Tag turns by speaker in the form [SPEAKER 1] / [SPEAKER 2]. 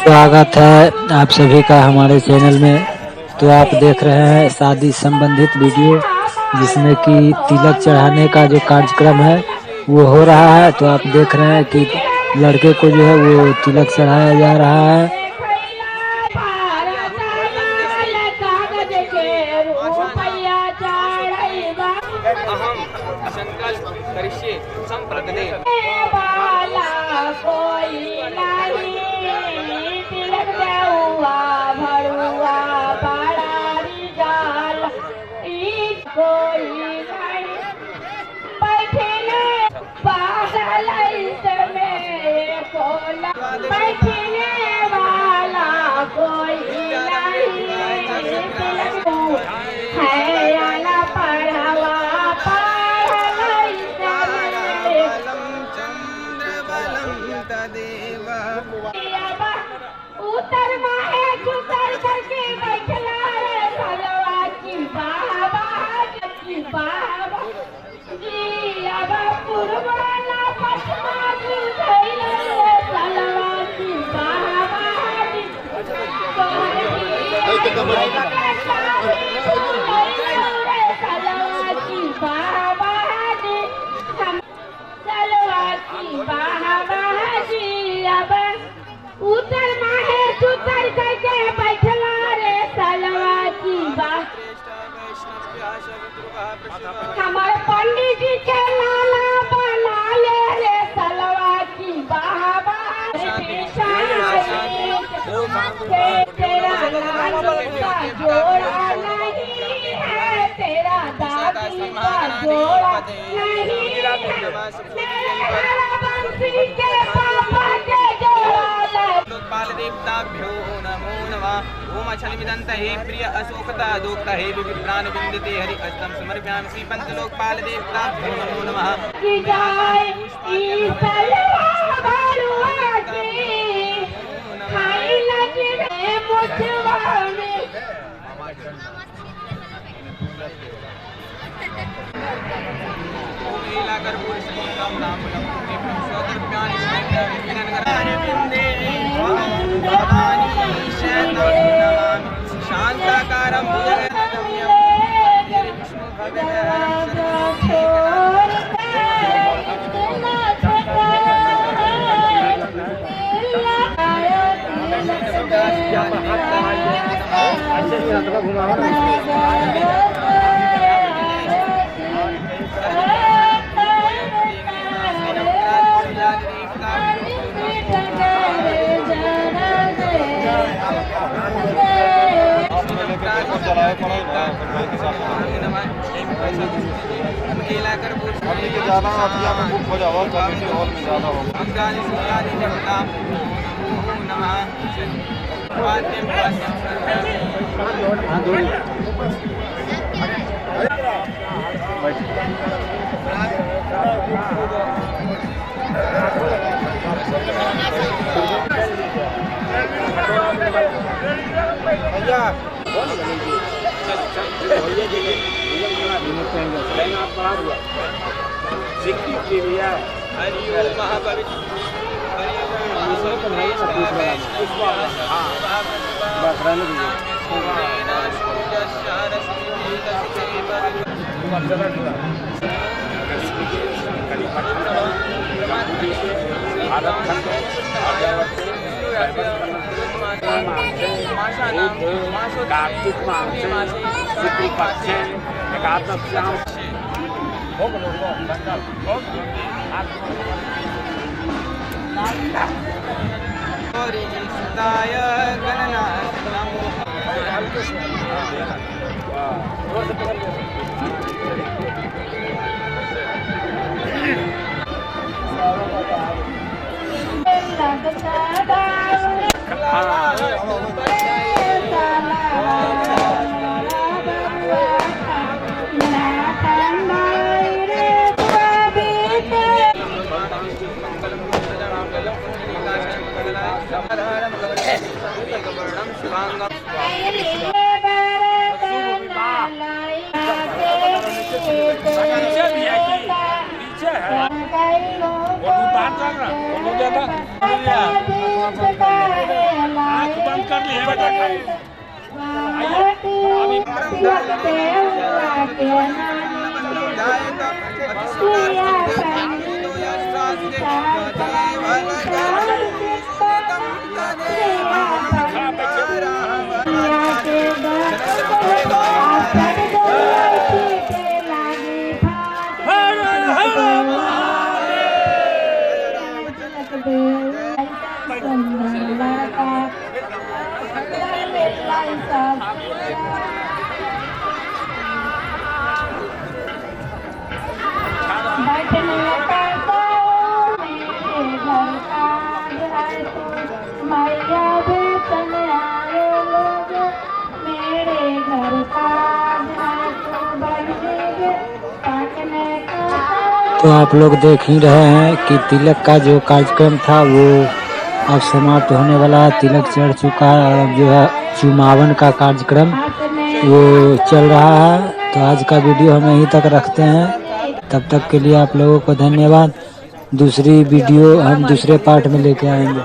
[SPEAKER 1] स्वागत है आप सभी का हमारे चैनल में। तो आप देख रहे हैं शादी संबंधित वीडियो, जिसमें कि तिलक चढ़ाने का जो कार्यक्रम है वो हो रहा है। तो आप देख रहे हैं कि लड़के को जो है वो तिलक चढ़ाया जा रहा है।
[SPEAKER 2] उतर माहे उतर करके बैठला रे सलवा की बाबा जी अब पुरवाना पछमा बुझैला रे सलवा की बाबा उतर माहे उतर करके बैठला रे सलवा की बात। हमारे पंडित जी के लाला बना ले रे सलवा की बाबा तेरा लाल का जोड़ा नहीं है, तेरा दादी का जोड़ा नहीं है, बंसी के पापा के
[SPEAKER 3] बाल देवताभ्यो नमो नमः। ओम अचलमिदंत हे प्रिय अशोकता दोक्ता हे विप्राण विंदते हरि अष्टम समर्पयामि श्री पंचलोकपाल देवताभ्यो नमो नमः।
[SPEAKER 2] की जाय ई सलवा बरुआ की खाई लगे मुझवा में
[SPEAKER 3] ओम लीलाकर पुरुष नाम नाम के सोदर प्यानि विनन कराने बिंदे भवानी शैतान नमामि शांताकारं भुजगेन्द्रगम्यं वन्दे विष्णु भगवान्
[SPEAKER 4] जाना अतिया में बुक हो जाओ कमेटी हॉल में जाना हो। कार्तिक मासे शुक्ल पक्षे एकादश्याम
[SPEAKER 3] सुताय गणनाथ नमो
[SPEAKER 1] तो आप लोग देख ही रहे हैं कि तिलक का जो कार्यक्रम था वो अब समाप्त होने वाला है। तिलक चढ़ चुका है और अब जो है चुमावन का कार्यक्रम वो चल रहा है। तो आज का वीडियो हम यहीं तक रखते हैं। तब तक के लिए आप लोगों को धन्यवाद। दूसरी वीडियो हम दूसरे पार्ट में लेके आएंगे।